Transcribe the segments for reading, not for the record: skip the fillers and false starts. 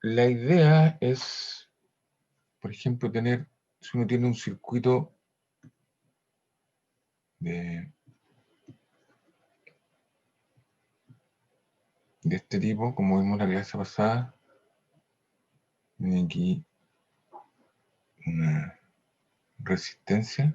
La idea es, por ejemplo, si uno tiene un circuito de este tipo, como vimos en la clase pasada, tiene aquí una resistencia.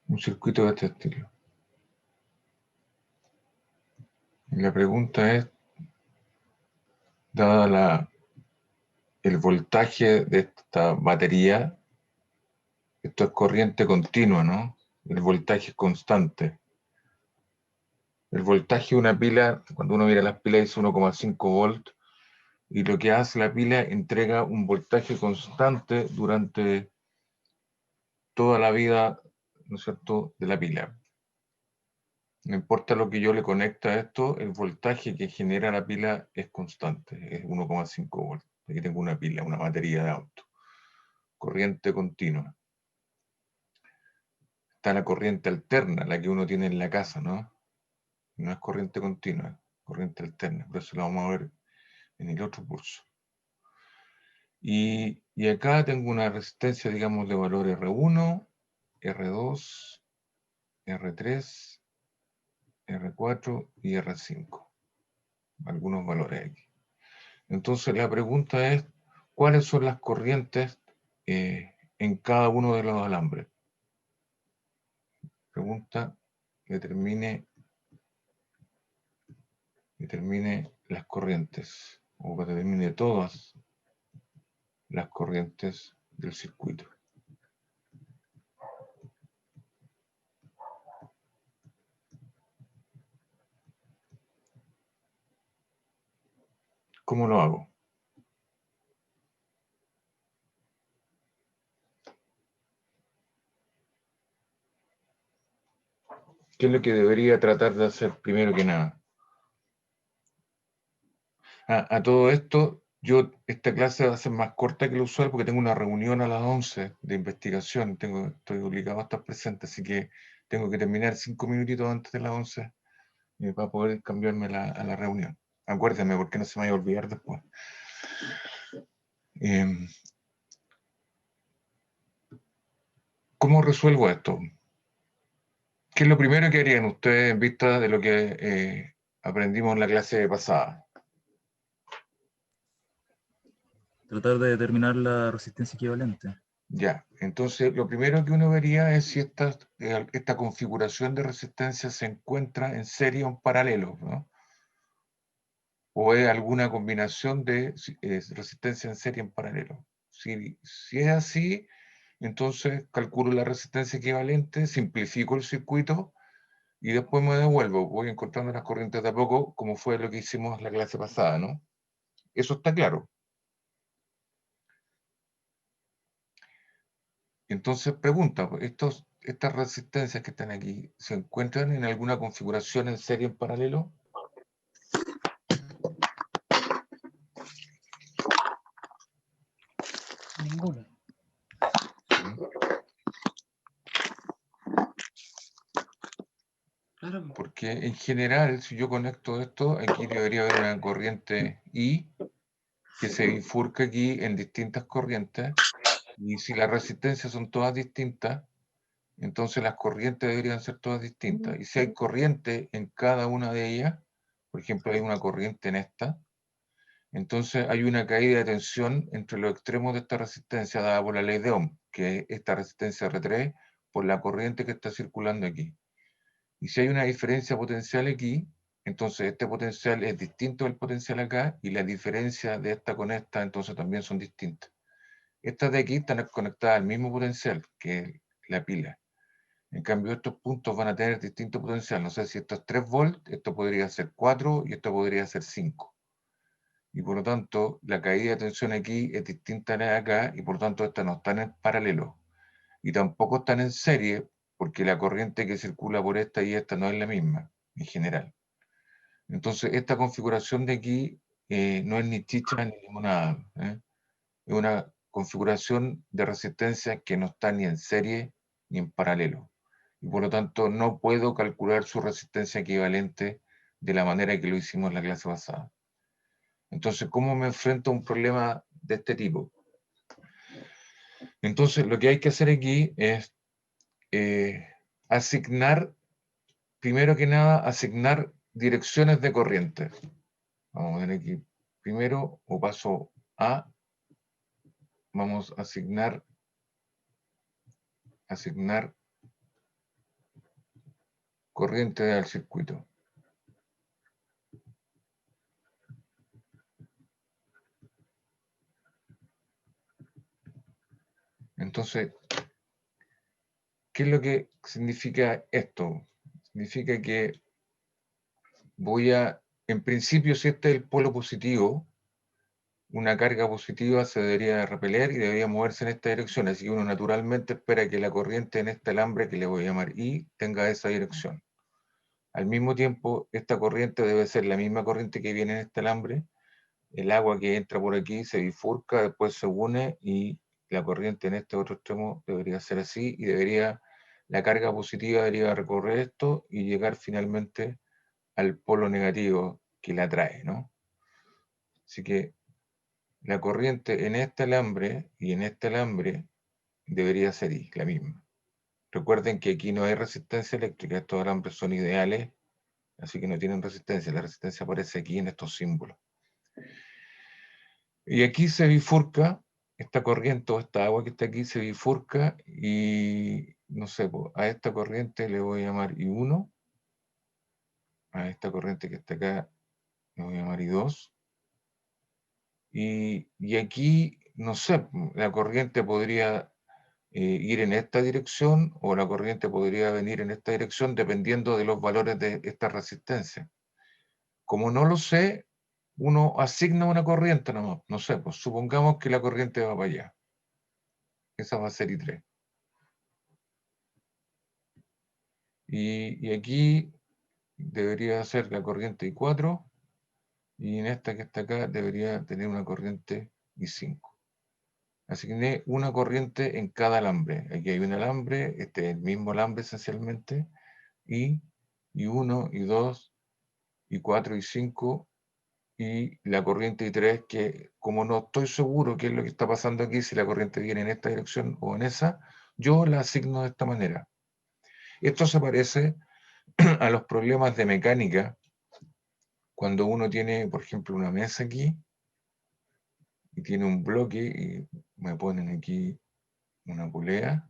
Un circuito de este estilo. Y la pregunta es, dada el voltaje de esta batería, esto es corriente continua, ¿no? El voltaje es constante. El voltaje de una pila, cuando uno mira las pilas, es 1,5 volts, y lo que hace la pila, entrega un voltaje constante durante toda la vida, ¿no es cierto?, de la pila. No importa lo que yo le conecte a esto, el voltaje que genera la pila es constante, es 1,5 volts. Aquí tengo una pila, una batería de auto. Corriente continua. Está la corriente alterna, la que uno tiene en la casa, ¿no? No es corriente continua, corriente alterna. Por eso lo vamos a ver en el otro curso. Y acá tengo una resistencia, digamos, de valor R1, R2, R3, R4 y R5. Algunos valores aquí. Entonces la pregunta es, ¿cuáles son las corrientes en cada uno de los alambres? Pregunta, determine las corrientes, o que determine todas las corrientes del circuito. ¿Cómo lo hago? ¿Qué es lo que debería tratar de hacer primero que nada? A todo esto, esta clase va a ser más corta que lo usual porque tengo una reunión a las 11 de investigación, estoy obligado a estar presente, así que tengo que terminar 5 minutitos antes de las 11 para poder cambiarme a la reunión. Acuérdenme porque no se me vaya a olvidar después. ¿Cómo resuelvo esto? ¿Qué es lo primero que harían ustedes en vista de lo que aprendimos en la clase pasada? Tratar de determinar la resistencia equivalente. Ya, entonces lo primero que uno vería es si esta configuración de resistencia se encuentra en serie o en paralelo, ¿no? O es alguna combinación de resistencia en serie en paralelo. Si es así, entonces calculo la resistencia equivalente, simplifico el circuito y después me devuelvo. Voy encontrando las corrientes de a poco, como fue lo que hicimos la clase pasada, ¿no? Eso está claro. Entonces pregunta, estas resistencias que están aquí, ¿se encuentran en alguna configuración en serie en paralelo? Ninguna. Claro. Porque en general, si yo conecto esto, aquí debería haber una corriente I que se bifurca aquí en distintas corrientes, y si las resistencias son todas distintas, entonces las corrientes deberían ser todas distintas. Y si hay corriente en cada una de ellas, por ejemplo, hay una corriente en esta, entonces hay una caída de tensión entre los extremos de esta resistencia dada por la ley de Ohm, que es esta resistencia R3 por la corriente que está circulando aquí. Y si hay una diferencia potencial aquí, entonces este potencial es distinto del potencial acá, y la diferencia de esta con esta entonces también son distintas. Estas de aquí están conectadas al mismo potencial, que es la pila. En cambio, estos puntos van a tener distinto potencial. No sé si esto es 3 volts, esto podría ser 4 y esto podría ser 5. Y por lo tanto, la caída de tensión aquí es distinta a la de acá, y por lo tanto estas no están en paralelo. Y tampoco están en serie, porque la corriente que circula por esta y esta no es la misma, en general. Entonces, esta configuración de aquí no es ni chicha ni limonada. Es una configuración de resistencia que no está ni en serie ni en paralelo. Y por lo tanto, no puedo calcular su resistencia equivalente de la manera que lo hicimos en la clase pasada. Entonces, ¿cómo me enfrento a un problema de este tipo? Entonces, lo que hay que hacer aquí es asignar, primero que nada, asignar direcciones de corriente. Vamos a poner aquí primero, o paso A, vamos a asignar corriente al circuito. Entonces, ¿qué es lo que significa esto? Significa que voy a, en principio, si este es el polo positivo, una carga positiva se debería repeler y debería moverse en esta dirección. Así que uno naturalmente espera que la corriente en este alambre, que le voy a llamar I, tenga esa dirección. Al mismo tiempo, esta corriente debe ser la misma corriente que viene en este alambre. El agua que entra por aquí se bifurca, después se une y la corriente en este otro extremo debería ser así y la carga positiva debería recorrer esto y llegar finalmente al polo negativo que la trae, ¿no? Así que la corriente en este alambre y en este alambre debería ser I, la misma. Recuerden que aquí no hay resistencia eléctrica, estos alambres son ideales, así que no tienen resistencia. La resistencia aparece aquí en estos símbolos. Y aquí se bifurca, esta corriente o esta agua que está aquí se bifurca y, no sé, a esta corriente le voy a llamar I1, a esta corriente que está acá le voy a llamar I2, y aquí, no sé, la corriente podría ir en esta dirección o la corriente podría venir en esta dirección dependiendo de los valores de esta resistencia. Como no lo sé, uno asigna una corriente nomás, no sé, pues supongamos que la corriente va para allá. Esa va a ser I3. Y aquí debería ser la corriente I4 y en esta que está acá debería tener una corriente I5. Asigné una corriente en cada alambre. Aquí hay un alambre, este es el mismo alambre esencialmente, y I1, I2, I4, I5, y la corriente I3, que como no estoy seguro qué es lo que está pasando aquí, si la corriente viene en esta dirección o en esa, yo la asigno de esta manera. Esto se parece a los problemas de mecánica, cuando uno tiene, por ejemplo, una mesa aquí, y tiene un bloque, y me ponen aquí una polea,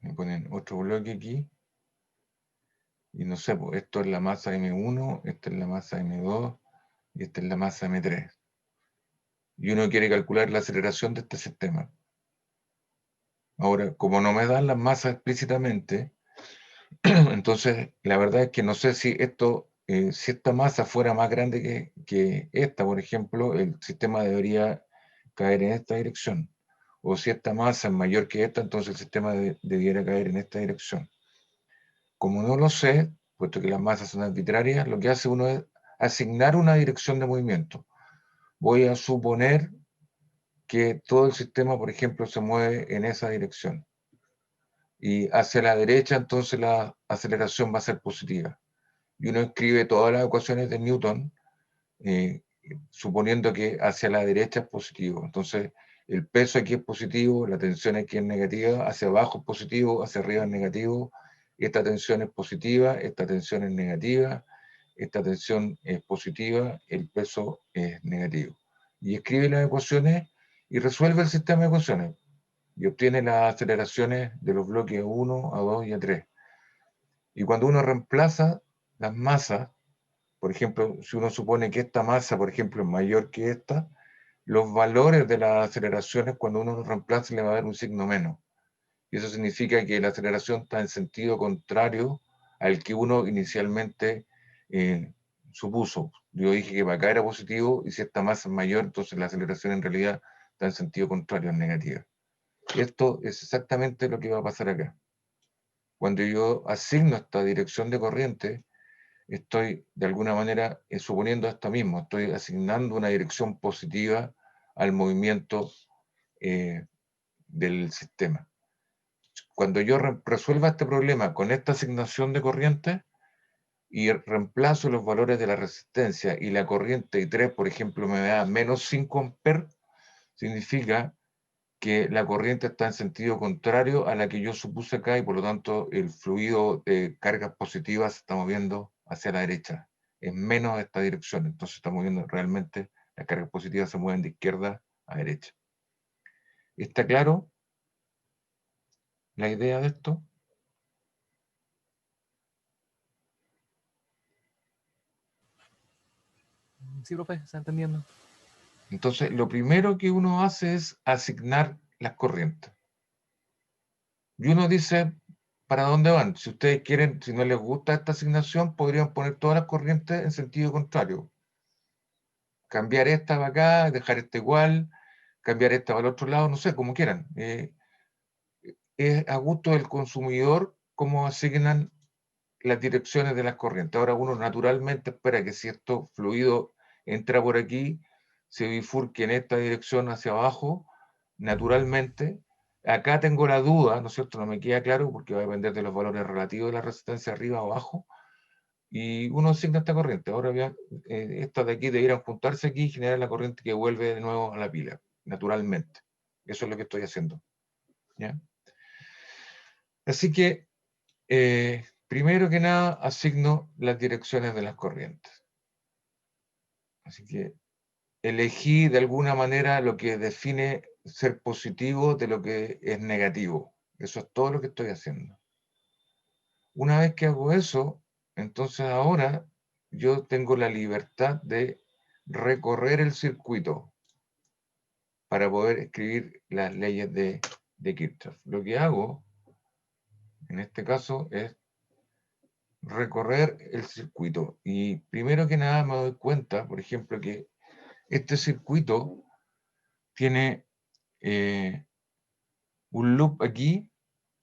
me ponen otro bloque aquí, y no sé, pues esto es la masa M1, esta es la masa M2, y esta es la masa M3. Y uno quiere calcular la aceleración de este sistema. Ahora, como no me dan las masas explícitamente, entonces la verdad es que no sé si esto, si esta masa fuera más grande que esta, por ejemplo, el sistema debería caer en esta dirección. O si esta masa es mayor que esta, entonces el sistema debiera caer en esta dirección. Como no lo sé, puesto que las masas son arbitrarias, lo que hace uno es asignar una dirección de movimiento. Voy a suponer que todo el sistema, por ejemplo, se mueve en esa dirección. Y hacia la derecha, entonces la aceleración va a ser positiva. Y uno escribe todas las ecuaciones de Newton, suponiendo que hacia la derecha es positivo. Entonces, el peso aquí es positivo, la tensión aquí es negativa, hacia abajo es positivo, hacia arriba es negativo, esta tensión es positiva, esta tensión es negativa, esta tensión es positiva, el peso es negativo. Y escribe las ecuaciones y resuelve el sistema de ecuaciones. Y obtiene las aceleraciones de los bloques A1, A2 y A3. Y cuando uno reemplaza las masas, por ejemplo, si uno supone que esta masa, por ejemplo, es mayor que esta, los valores de las aceleraciones, cuando uno los reemplaza, le va a dar un signo menos. Y eso significa que la aceleración está en sentido contrario al que uno inicialmente supuso. Yo dije que para acá era positivo, y si esta masa es mayor, entonces la aceleración en realidad está en sentido contrario, es negativa. Esto es exactamente lo que va a pasar acá. Cuando yo asigno esta dirección de corriente, estoy de alguna manera suponiendo esto mismo, estoy asignando una dirección positiva al movimiento del sistema. Cuando yo resuelva este problema con esta asignación de corriente y reemplazo los valores de la resistencia y la corriente I3, por ejemplo, me da menos 5 amperes, significa que la corriente está en sentido contrario a la que yo supuse acá y por lo tanto el fluido de cargas positivas se está moviendo hacia la derecha. Es menos esta dirección, entonces está moviendo realmente, las cargas positivas se mueven de izquierda a derecha. ¿Está claro la idea de esto? Sí, profe, se está entendiendo. Entonces, lo primero que uno hace es asignar las corrientes. Y uno dice, ¿para dónde van? Si ustedes quieren, si no les gusta esta asignación, podrían poner todas las corrientes en sentido contrario. Cambiar esta para acá, dejar esta igual, cambiar esta para el otro lado, no sé, como quieran. Es a gusto del consumidor cómo asignan las direcciones de las corrientes. Ahora uno naturalmente espera que si esto fluido entra por aquí, se bifurque en esta dirección hacia abajo, naturalmente. Acá tengo la duda, ¿no es cierto? No me queda claro porque va a depender de los valores relativos de la resistencia arriba o abajo. Y uno asigna esta corriente. Ahora bien, estas de aquí debieran juntarse aquí y generar la corriente que vuelve de nuevo a la pila, naturalmente. Eso es lo que estoy haciendo. ¿Ya? Así que primero que nada, asigno las direcciones de las corrientes. Así que elegí de alguna manera lo que define ser positivo de lo que es negativo. Eso es todo lo que estoy haciendo. Una vez que hago eso, entonces ahora yo tengo la libertad de recorrer el circuito para poder escribir las leyes de Kirchhoff. Lo que hago, en este caso, es recorrer el circuito. Y primero que nada me doy cuenta, por ejemplo, que este circuito tiene un loop aquí,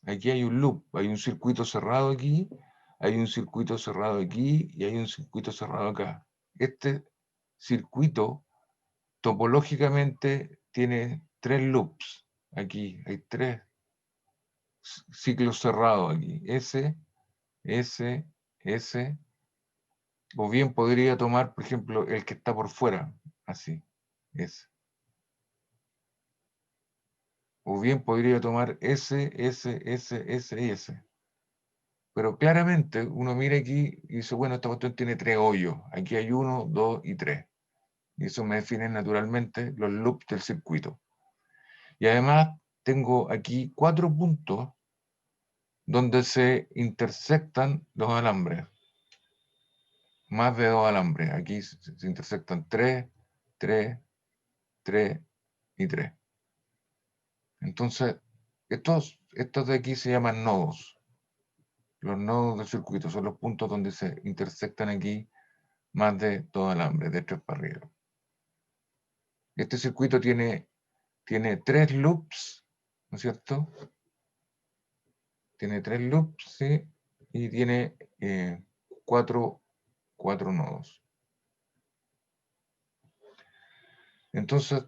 aquí hay un loop, hay un circuito cerrado aquí, hay un circuito cerrado aquí y hay un circuito cerrado acá. Este circuito topológicamente tiene 3 loops. Aquí hay 3 ciclos cerrados aquí. S, S, o bien podría tomar, por ejemplo, el que está por fuera, así, S. O bien podría tomar S, y S. Pero claramente uno mira aquí y dice, bueno, esta cuestión tiene 3 hoyos. Aquí hay 1, 2 y 3. Y eso me define naturalmente los loops del circuito. Y además tengo aquí 4 puntos donde se intersectan los alambres. Más de 2 alambres. Aquí se intersectan 3, 3, 3 y 3. Entonces, estos de aquí se llaman nodos. Los nodos del circuito son los puntos donde se intersectan aquí más de 2 alambres, de 3 para arriba. Este circuito tiene 3 loops, ¿no es cierto? Tiene 3 loops, ¿sí? Y tiene 4 nodos. Entonces,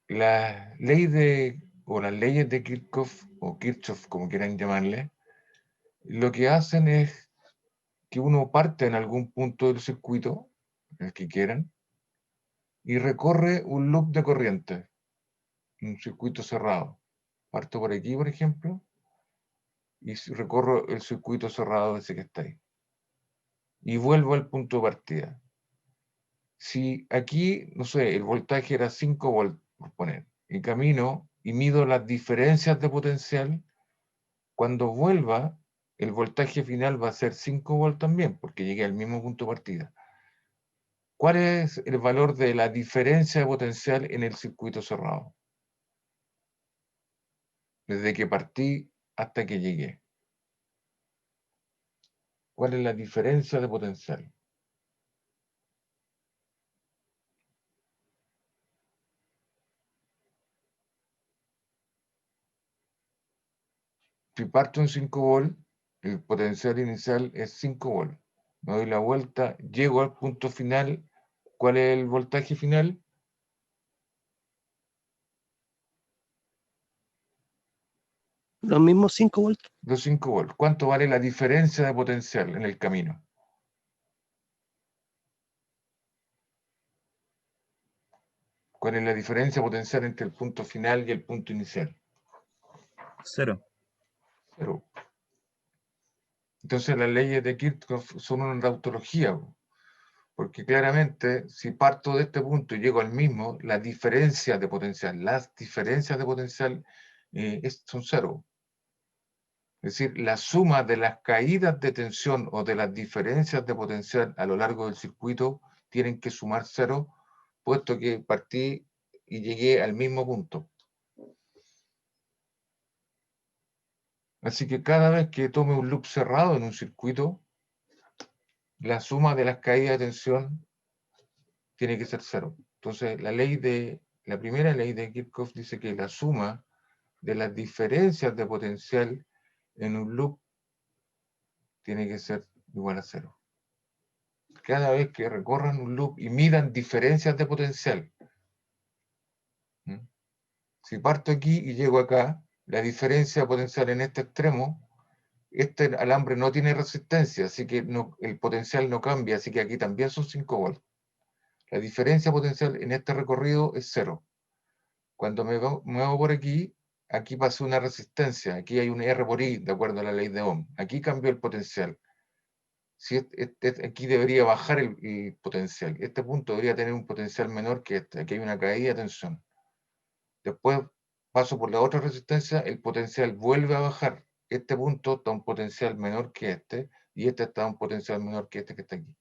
la ley o las leyes de Kirchhoff, o Kirchhoff, como quieran llamarle, lo que hacen es que uno parte en algún punto del circuito, el que quieran, y recorre un loop de corriente, un circuito cerrado. Parto por aquí, por ejemplo, y recorro el circuito cerrado ese que está ahí. Y vuelvo al punto de partida. Si aquí, no sé, el voltaje era 5 volts, por poner, y camino y mido las diferencias de potencial, cuando vuelva, el voltaje final va a ser 5 volts también, porque llegué al mismo punto de partida. ¿Cuál es el valor de la diferencia de potencial en el circuito cerrado? Desde que partí hasta que llegué. ¿Cuál es la diferencia de potencial? Si parto en 5 volts, el potencial inicial es 5 volts. Me doy la vuelta, llego al punto final. ¿Cuál es el voltaje final? Los mismos 5 voltios. Los 5 volts. ¿Cuánto vale la diferencia de potencial en el camino? ¿Cuál es la diferencia potencial entre el punto final y el punto inicial? 0. 0. Entonces las leyes de Kirchhoff son una tautología, porque claramente si parto de este punto y llego al mismo, las diferencias de potencial son 0. Es decir, la suma de las caídas de tensión o de las diferencias de potencial a lo largo del circuito tienen que sumar 0, puesto que partí y llegué al mismo punto. Así que cada vez que tome un loop cerrado en un circuito, la suma de las caídas de tensión tiene que ser 0. Entonces, la primera ley de Kirchhoff dice que la suma de las diferencias de potencial en un loop tiene que ser igual a 0. Cada vez que recorran un loop y midan diferencias de potencial. Si parto aquí y llego acá, la diferencia potencial en este extremo, este alambre no tiene resistencia, así que el potencial no cambia, así que aquí también son 5 volts. La diferencia potencial en este recorrido es 0. Cuando me muevo por aquí, aquí pasó una resistencia, aquí hay un R por I, de acuerdo a la ley de Ohm. Aquí cambió el potencial. Aquí debería bajar el potencial. Este punto debería tener un potencial menor que este. Aquí hay una caída de tensión. Después paso por la otra resistencia, el potencial vuelve a bajar. Este punto está a un potencial menor que este, y este está a un potencial menor que este que está aquí.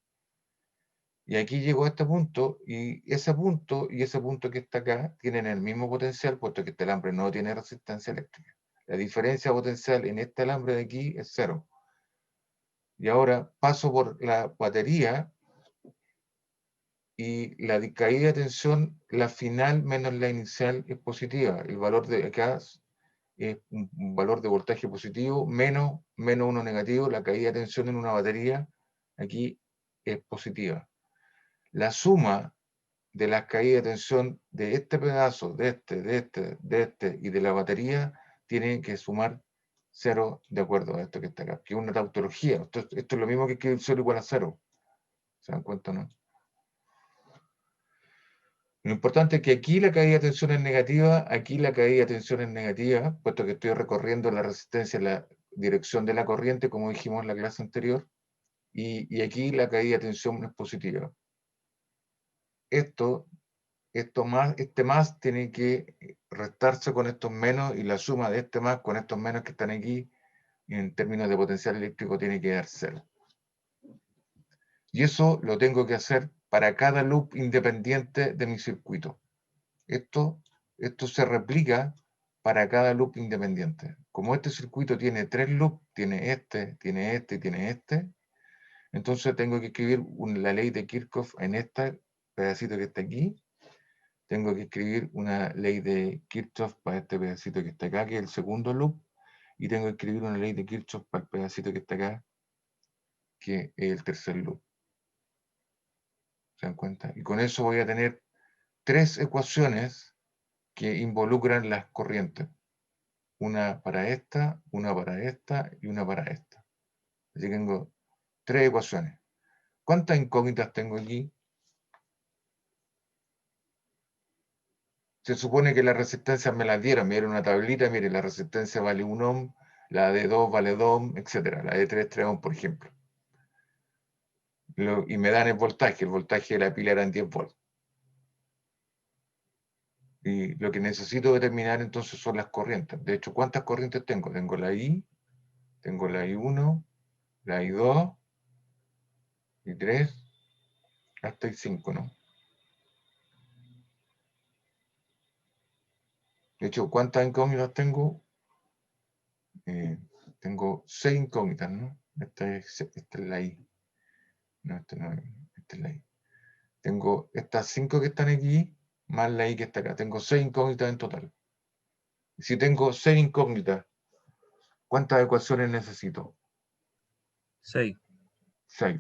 Y aquí llegó a este punto, y ese punto que está acá tienen el mismo potencial, puesto que este alambre no tiene resistencia eléctrica. La diferencia potencial en este alambre de aquí es 0. Y ahora paso por la batería, y la caída de tensión, la final menos la inicial, es positiva. El valor de acá es un valor de voltaje positivo, menos 1 negativo. La caída de tensión en una batería aquí es positiva. La suma de las caídas de tensión de este pedazo, de este y de la batería, tiene que sumar 0 de acuerdo a esto que está acá, que es una tautología. Esto es lo mismo que escribir 0 igual a 0. ¿Se dan cuenta, no? Lo importante es que aquí la caída de tensión es negativa, aquí la caída de tensión es negativa, puesto que estoy recorriendo la resistencia en la dirección de la corriente, como dijimos en la clase anterior, y aquí la caída de tensión es positiva. Este más tiene que restarse con estos menos, y la suma de este más con estos menos que están aquí, en términos de potencial eléctrico, tiene que dar 0. Y eso lo tengo que hacer para cada loop independiente de mi circuito. Esto se replica para cada loop independiente. Como este circuito tiene 3 loops, tiene este, y tiene este, entonces tengo que escribir la ley de Kirchhoff en este pedacito que está aquí. Tengo que escribir una ley de Kirchhoff para este pedacito que está acá, que es el segundo loop, y tengo que escribir una ley de Kirchhoff para el pedacito que está acá, que es el tercer loop. ¿Se dan cuenta? Y con eso voy a tener 3 ecuaciones que involucran las corrientes. Una para esta, una para esta y una para esta. Así que tengo 3 ecuaciones. ¿Cuántas incógnitas tengo aquí? Se supone que las resistencias me las dieron. Me dieron una tablita, mire, la resistencia vale 1 ohm, la de 2 vale 2 ohm, etc. La de 3 ohm, por ejemplo. Y me dan el voltaje de la pila eran 10 volts. Y lo que necesito determinar entonces son las corrientes. De hecho, ¿cuántas corrientes tengo? Tengo la I, tengo la I1, la I2, I3, hasta I5, ¿no? De hecho, ¿cuántas incógnitas tengo? Tengo 6 incógnitas, ¿no? Esta es la I. No, esta no es, esta es la I. Tengo estas 5 que están aquí, más la I que está acá. Tengo 6 incógnitas en total. Si tengo 6 incógnitas ¿Cuántas ecuaciones necesito? 6. 6.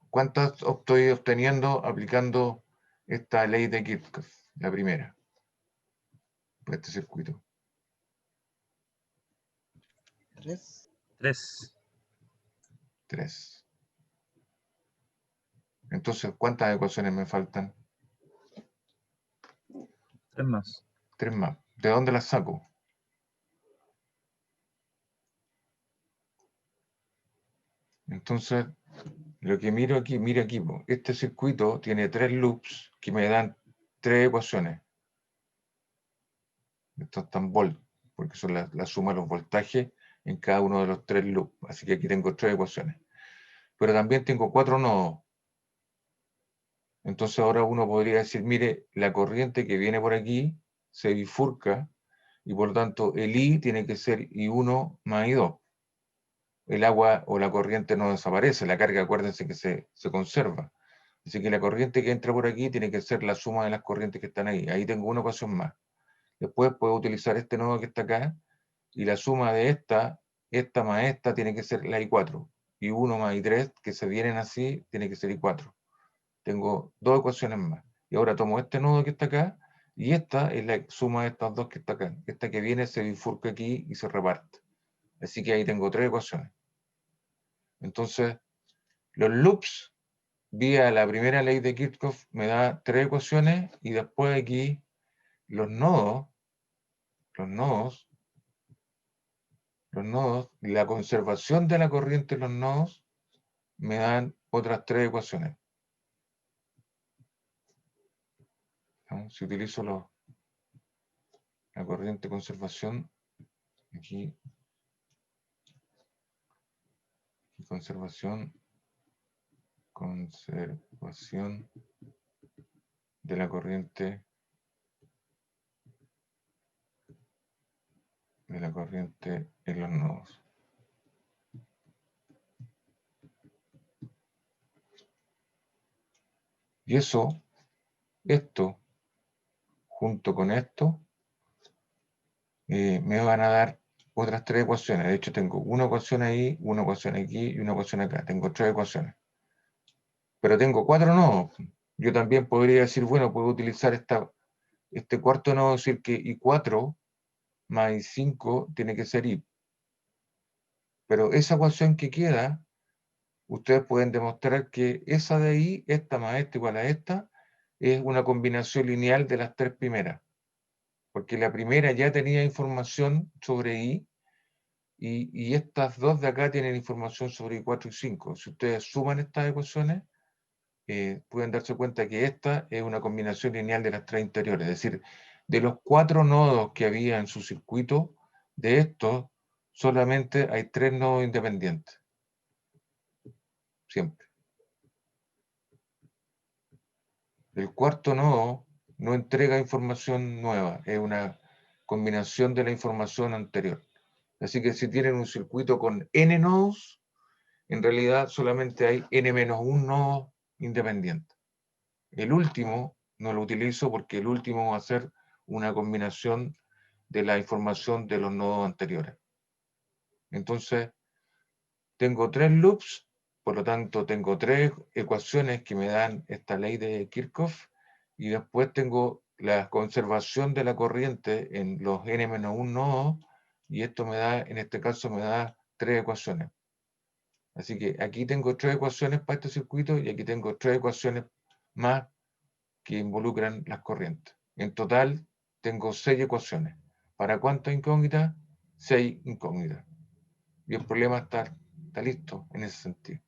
¿Cuántas estoy obteniendo aplicando esta ley de Kirchhoff? La primera, por este circuito. 3. 3. 3. Entonces, ¿cuántas ecuaciones me faltan? 3 más. 3 más. ¿De dónde las saco? Entonces, lo que miro aquí, mira aquí, este circuito tiene 3 loops que me dan 3 ecuaciones. Estos están volt, porque son la suma de los voltajes en cada uno de los 3 loops. Así que aquí tengo 3 ecuaciones. Pero también tengo 4 nodos. Entonces ahora uno podría decir, mire, la corriente que viene por aquí se bifurca y por lo tanto el I tiene que ser I1 más I2. El agua o la corriente no desaparece, la carga, acuérdense que se conserva. Así que la corriente que entra por aquí tiene que ser la suma de las corrientes que están ahí. Ahí tengo una ecuación más. Después puedo utilizar este nodo que está acá y la suma de esta más esta tiene que ser la I4. I1 más I3 que se vienen así tiene que ser I4. Tengo 2 ecuaciones más. Y ahora tomo este nodo que está acá, y esta es la suma de estas dos que está acá. Esta que viene se bifurca aquí y se reparte. Así que ahí tengo 3 ecuaciones. Entonces, los loops, vía la primera ley de Kirchhoff, me da 3 ecuaciones, y después aquí los nodos, la conservación de la corriente en los nodos, me dan otras 3 ecuaciones. ¿No? Si utilizo la corriente de conservación, aquí, conservación de la corriente en los nodos. Y eso, esto, junto con esto, me van a dar otras 3 ecuaciones. De hecho, tengo una ecuación ahí, una ecuación aquí y una ecuación acá. Tengo 3 ecuaciones. Pero tengo 4 nodos. Yo también podría decir, bueno, puedo utilizar este cuarto nodo, decir que I4 más I5 tiene que ser I. Pero esa ecuación que queda, ustedes pueden demostrar que esa de ahí, esta más esta igual a esta, es una combinación lineal de las 3 primeras. Porque la primera ya tenía información sobre I, y estas dos de acá tienen información sobre I4 y 5. Si ustedes suman estas ecuaciones, pueden darse cuenta que esta es una combinación lineal de las 3 interiores. Es decir, de los 4 nodos que había en su circuito, de estos solamente hay 3 nodos independientes. Siempre. El cuarto nodo no entrega información nueva, es una combinación de la información anterior. Así que si tienen un circuito con n nodos, en realidad solamente hay n-1 nodo independiente. El último no lo utilizo porque el último va a ser una combinación de la información de los nodos anteriores. Entonces, tengo 3 loops, por lo tanto tengo 3 ecuaciones que me dan esta ley de Kirchhoff, y después tengo la conservación de la corriente en los n-1 nodos, y esto me da, en este caso me da 3 ecuaciones. Así que aquí tengo 3 ecuaciones para este circuito, y aquí tengo 3 ecuaciones más que involucran las corrientes. En total tengo 6 ecuaciones. ¿Para cuántas incógnitas? 6 incógnitas. Y el problema está listo en ese sentido.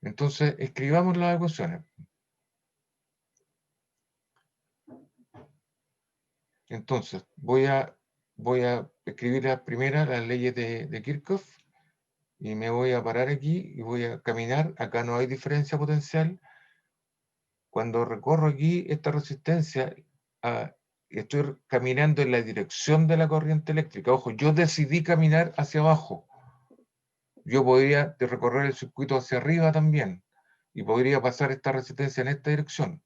Entonces, escribamos las ecuaciones. Entonces, voy a escribir las primeras, las leyes de Kirchhoff, y me voy a parar aquí y voy a caminar. Acá no hay diferencia potencial. Cuando recorro aquí esta resistencia, estoy caminando en la dirección de la corriente eléctrica. Ojo, yo decidí caminar hacia abajo. Yo podría recorrer el circuito hacia arriba también, y podría pasar esta resistencia en esta dirección.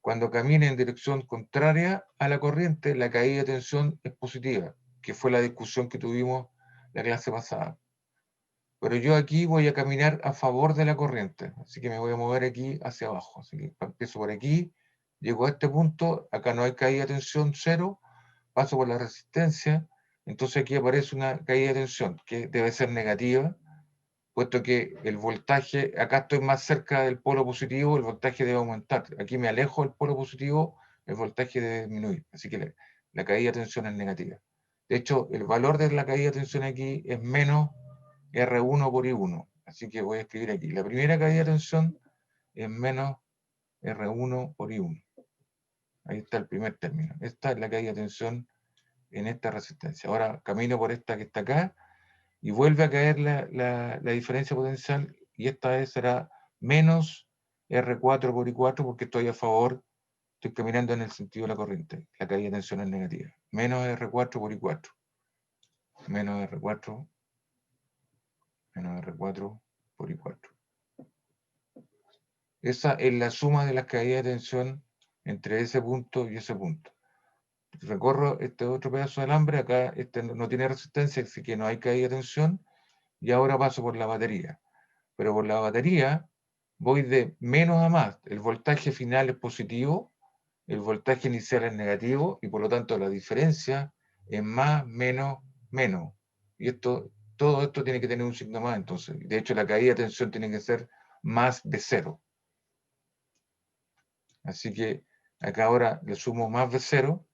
Cuando camine en dirección contraria a la corriente, la caída de tensión es positiva. que fue la discusión que tuvimos la clase pasada. Pero yo aquí voy a caminar a favor de la corriente, así que me voy a mover aquí hacia abajo. Así que empiezo por aquí, llego a este punto, acá no hay caída de tensión, 0, paso por la resistencia, entonces aquí aparece una caída de tensión que debe ser negativa, puesto que el voltaje, acá estoy más cerca del polo positivo, el voltaje debe aumentar. Aquí me alejo del polo positivo, el voltaje debe disminuir. Así que la caída de tensión es negativa. De hecho, el valor de la caída de tensión aquí es menos R1 por I1. Así que voy a escribir aquí. La primera caída de tensión es menos R1 por I1. Ahí está el primer término. Esta es la caída de tensión en esta resistencia. Ahora camino por esta que está acá y vuelve a caer la diferencia potencial y esta vez será menos R4 por I4 porque estoy a favor, estoy caminando en el sentido de la corriente. La caída de tensión es negativa. Menos R4 por I4. Menos R4 por I4. Esa es la suma de las caídas de tensión entre ese punto y ese punto. Recorro este otro pedazo de alambre, acá este no tiene resistencia, así que no hay caída de tensión, y ahora paso por la batería. Pero por la batería voy de menos a más. El voltaje final es positivo, el voltaje inicial es negativo, y por lo tanto la diferencia es más, menos, menos. Y todo esto tiene que tener un signo más, entonces. De hecho, la caída de tensión tiene que ser más de 0. Así que acá ahora le sumo más de 0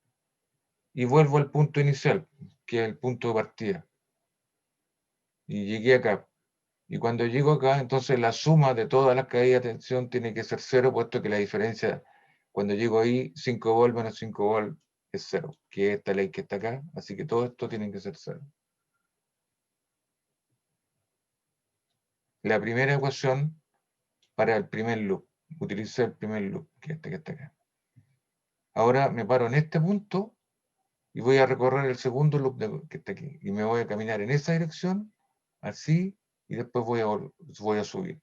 y vuelvo al punto inicial, que es el punto de partida. Y llegué acá. Y cuando llego acá, entonces la suma de todas las caídas de tensión tiene que ser 0, puesto que la diferencia, cuando llego ahí, 5 volt menos 5 volt es 0, que es esta ley que está acá. Así que todo esto tiene que ser 0. La primera ecuación para el primer loop. Utilicé el primer loop, que es este que está acá. Ahora me paro en este punto y voy a recorrer el segundo loop que está aquí. Y me voy a caminar en esa dirección, así, y después voy a subir.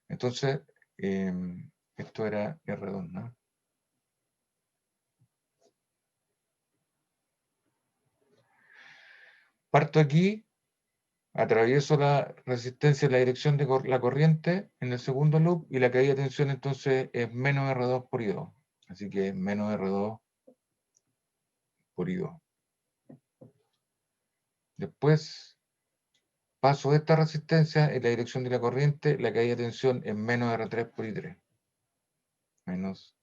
Entonces, esto era R2, ¿no? Parto aquí, atravieso la resistencia en la dirección de la corriente en el segundo loop, y la caída de tensión entonces es menos R2 por I2. Así que es menos R2 por I2. Después paso esta resistencia en la dirección de la corriente, la caída de tensión es menos R3 por I3. Menos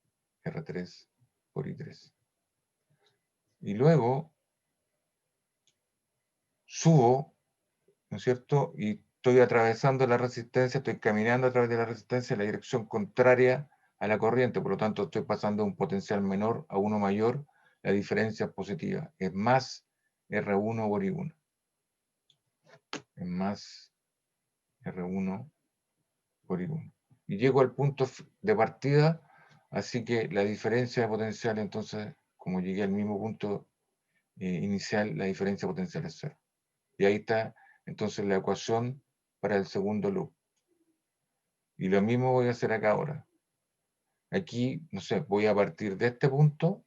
R3 por I3. Y luego subo, ¿no es cierto? Y estoy atravesando la resistencia, estoy caminando a través de la resistencia en la dirección contraria a la corriente, por lo tanto estoy pasando de un potencial menor a uno mayor, la diferencia es positiva, es más R1 por I1. Es más R1 por I1. Y llego al punto de partida, así que la diferencia de potencial, entonces, como llegué al mismo punto inicial, la diferencia potencial es 0. Y ahí está, entonces, la ecuación para el segundo loop. Y lo mismo voy a hacer acá ahora. Aquí, no sé, voy a partir de este punto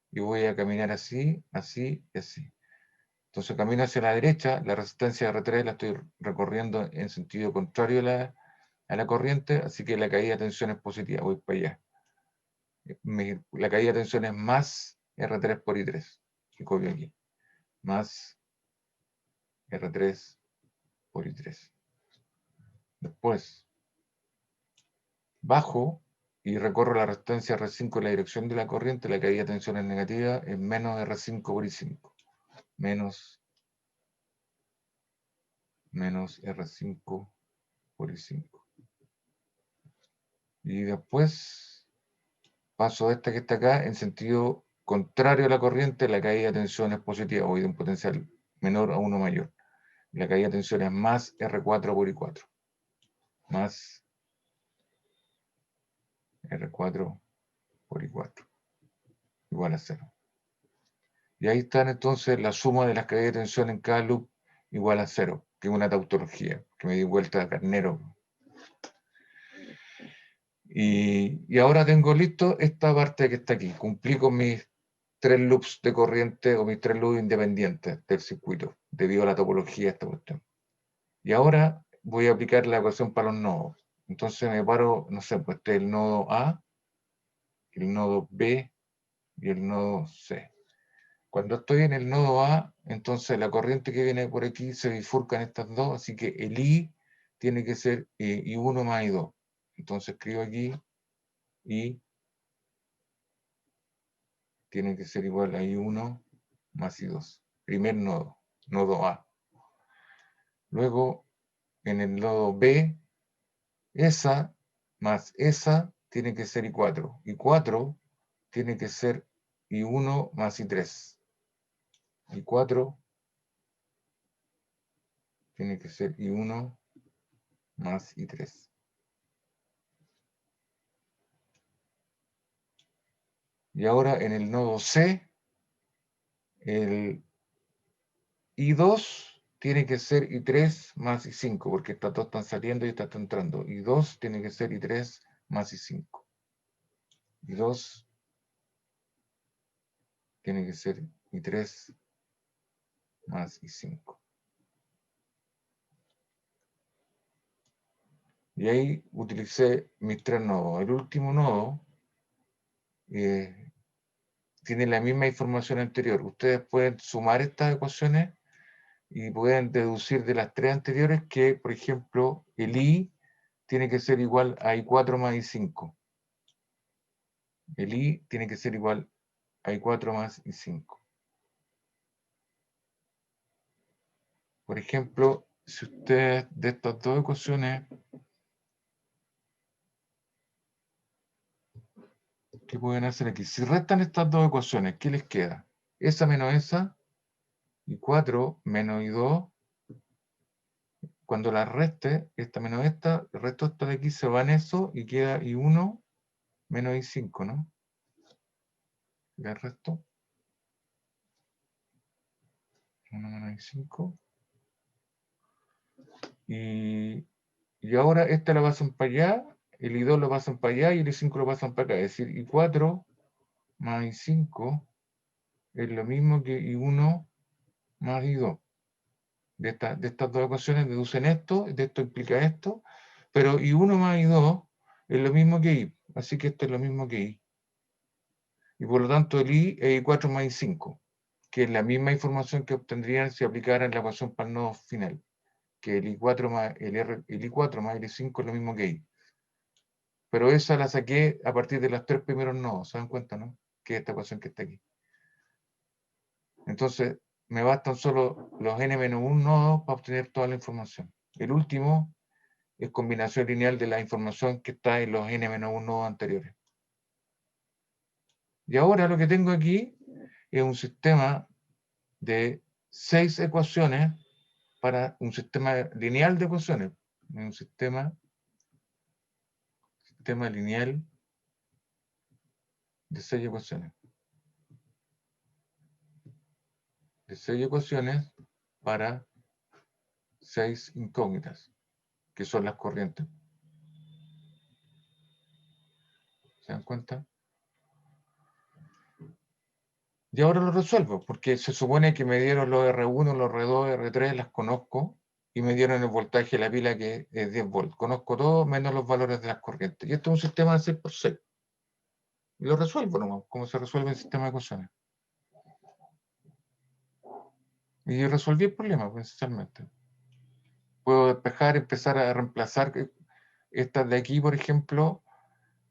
y voy a caminar así, así y así. Entonces camino hacia la derecha, la resistencia R3 la estoy recorriendo en sentido contrario a la corriente, así que la caída de tensión es positiva, voy para allá. La caída de tensión es más R3 por I3, que copio aquí. Más R3 por I3. Después bajo y recorro la resistencia R5 en la dirección de la corriente, la caída de tensión es negativa, es menos R5 por I5. Menos R5 por I5. Y después paso esta que está acá en sentido contrario a la corriente, la caída de tensión es positiva, voy de un potencial menor a uno mayor. La caída de tensión es más R4 por I4. Más R4 por I4. Igual a 0. Y ahí están entonces la suma de las caídas de tensión en cada loop igual a 0, que es una tautología, que me di vuelta de carnero. Y ahora tengo listo esta parte que está aquí. Cumplí con mis 3 loops de corriente o mis 3 loops independientes del circuito, debido a la topología de esta cuestión. Y ahora voy a aplicar la ecuación para los nodos. Entonces me paro, no sé, pues el nodo A, el nodo B y el nodo C. Cuando estoy en el nodo A, entonces la corriente que viene por aquí se bifurca en estas dos, así que el I tiene que ser I1 más I2. Entonces escribo aquí I tiene que ser igual a I1 más I2. Primer nodo, nodo A. Luego, en el nodo B, esa más esa tiene que ser I4. I4 tiene que ser I1 más I3. I4 tiene que ser I1 más I3. Y ahora en el nodo C, el I2 tiene que ser I3 más I5, porque estas dos están saliendo y estas están entrando. I2 tiene que ser I3 más I5. I2 tiene que ser I3 más I5. Y ahí utilicé mis 3 nodos. El último nodo tiene la misma información anterior. Ustedes pueden sumar estas ecuaciones y pueden deducir de las 3 anteriores que, por ejemplo, el I tiene que ser igual a I4 más I5. El I tiene que ser igual a I4 más I5. Por ejemplo, si ustedes de estas dos ecuaciones, ¿qué pueden hacer aquí? Si restan estas dos ecuaciones, ¿qué les queda? Esa menos esa, I4 menos I2. Cuando las reste, esta menos esta, el resto de esta de aquí se va en eso y queda I1 menos I5, ¿no? ¿Y el resto? 1 menos I5. Y ahora esta la pasan para allá, el I2 lo pasan para allá y el I5 lo pasan para acá. Es decir, I4 más I5 es lo mismo que I1 más I2. De estas dos ecuaciones deducen esto, de esto implica esto, pero I1 más I2 es lo mismo que I, así que esto es lo mismo que I. Y por lo tanto el I es I4 más I5, que es la misma información que obtendrían si aplicaran la ecuación para el nodo final, que el I4 más el I4 más el I5 es lo mismo que I. Pero esa la saqué a partir de los 3 primeros nodos, ¿se dan cuenta, no? Que es esta ecuación que está aquí. Entonces, me bastan solo los n-1 nodos para obtener toda la información. El último es combinación lineal de la información que está en los n-1 nodos anteriores. Y ahora lo que tengo aquí es un sistema de 6 ecuaciones para un sistema lineal de ecuaciones. Un sistema lineal de 6 ecuaciones. De 6 ecuaciones para 6 incógnitas, que son las corrientes. ¿Se dan cuenta? Y ahora lo resuelvo, porque se supone que me dieron los R1, los R2, R3, las conozco, y me dieron el voltaje de la pila que es 10 volts. Conozco todo menos los valores de las corrientes. Y esto es un sistema de 6 por 6. Y lo resuelvo nomás, como se resuelve el sistema de ecuaciones. Y resolví el problema, esencialmente. Puedo despejar, empezar a reemplazar. Estas de aquí, por ejemplo,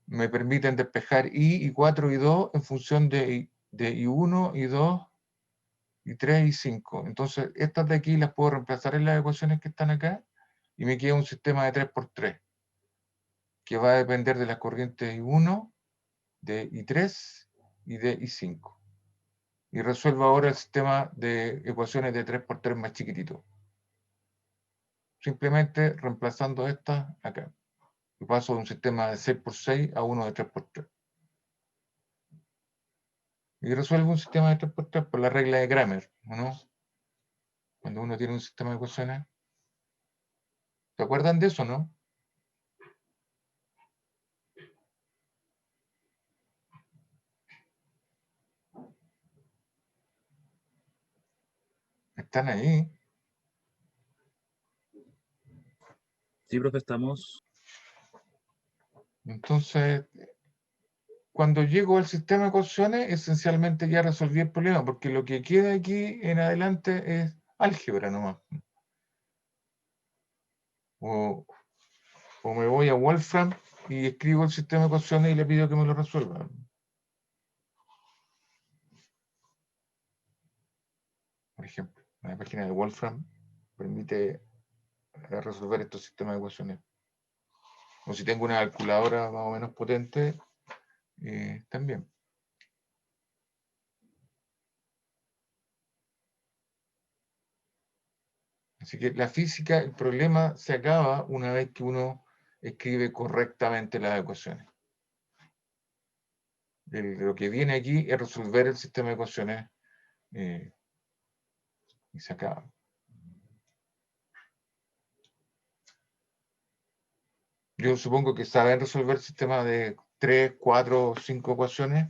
me permiten despejar I, I4, I2 en función de I1, I2, I3, I5. Entonces, estas de aquí las puedo reemplazar en las ecuaciones que están acá y me queda un sistema de 3x3 que va a depender de las corrientes I1, de I3 y de I5. Y resuelvo ahora el sistema de ecuaciones de 3x3 más chiquitito. Simplemente reemplazando estas acá. Y paso de un sistema de 6x6 a uno de 3x3. Y resuelvo un sistema de 3x3 por la regla de Cramer, ¿no? Cuando uno tiene un sistema de ecuaciones. ¿Se acuerdan de eso, no? ¿Están ahí? Sí, profe, estamos. Entonces, cuando llego al sistema de ecuaciones, esencialmente ya resolví el problema, porque lo que queda aquí en adelante es álgebra nomás. O me voy a Wolfram y escribo el sistema de ecuaciones y le pido que me lo resuelva. Por ejemplo, la página de Wolfram permite resolver estos sistemas de ecuaciones. O si tengo una calculadora más o menos potente, también. Así que la física, el problema se acaba una vez que uno escribe correctamente las ecuaciones. Lo que viene aquí es resolver el sistema de ecuaciones y se acaba. Yo supongo que saben resolver sistemas de 3, 4, 5 ecuaciones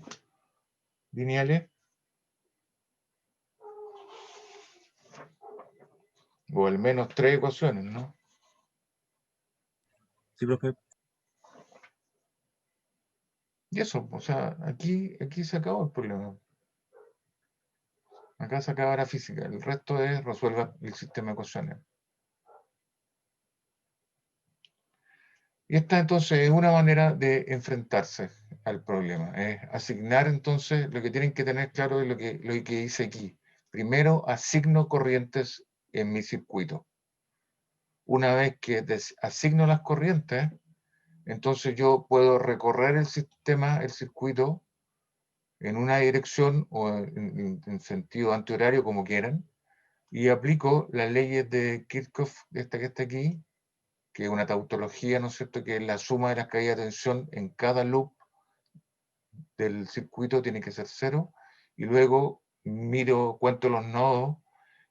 lineales. O al menos 3 ecuaciones, ¿no? Sí, profe. Y eso, o sea, aquí se acabó el problema. Acá se acaba la física. El resto es resuelva el sistema de ecuaciones. Y esta entonces es una manera de enfrentarse al problema. Es asignar entonces, lo que tienen que tener claro es lo que hice aquí. Primero asigno corrientes en mi circuito. Una vez que asigno las corrientes, entonces yo puedo recorrer el sistema, el circuito, en una dirección o en sentido antihorario, como quieran, y aplico las leyes de Kirchhoff, esta que está aquí, que es una tautología, ¿no es cierto?, que es la suma de las caídas de tensión en cada loop del circuito tiene que ser 0, y luego miro, cuento los nodos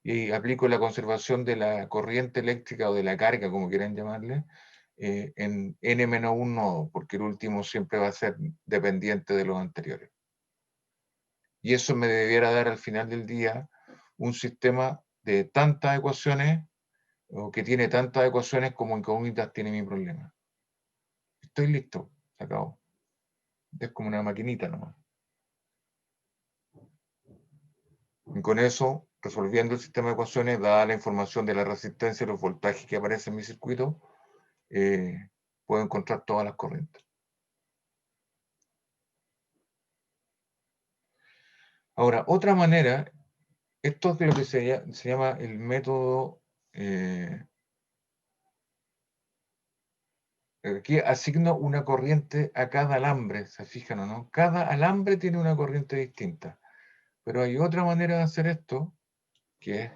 y aplico la conservación de la corriente eléctrica o de la carga, como quieran llamarle, en n-1 nodo, porque el último siempre va a ser dependiente de los anteriores. Y eso me debiera dar al final del día un sistema de tantas ecuaciones, o que tiene tantas ecuaciones como incógnitas tiene mi problema. Estoy listo, se acabó. Es como una maquinita nomás. Y con eso, resolviendo el sistema de ecuaciones, dada la información de la resistencia y los voltajes que aparecen en mi circuito, puedo encontrar todas las corrientes. Ahora, otra manera, esto es lo que se llama el método, aquí asigno una corriente a cada alambre, ¿se fijan o no? Cada alambre tiene una corriente distinta. Pero hay otra manera de hacer esto, que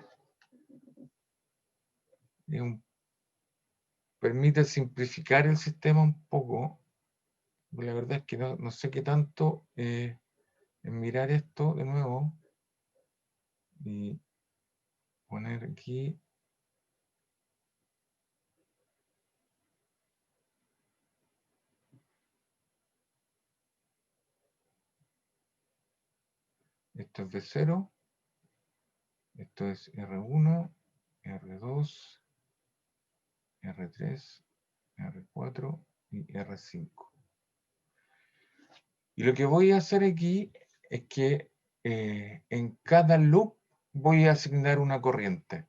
permite simplificar el sistema un poco. La verdad es que no sé qué tanto en mirar esto de nuevo y poner aquí. Esto es V0, esto es R1, R2, R3, R4 y R5. Y lo que voy a hacer aquí es que en cada loop voy a asignar una corriente.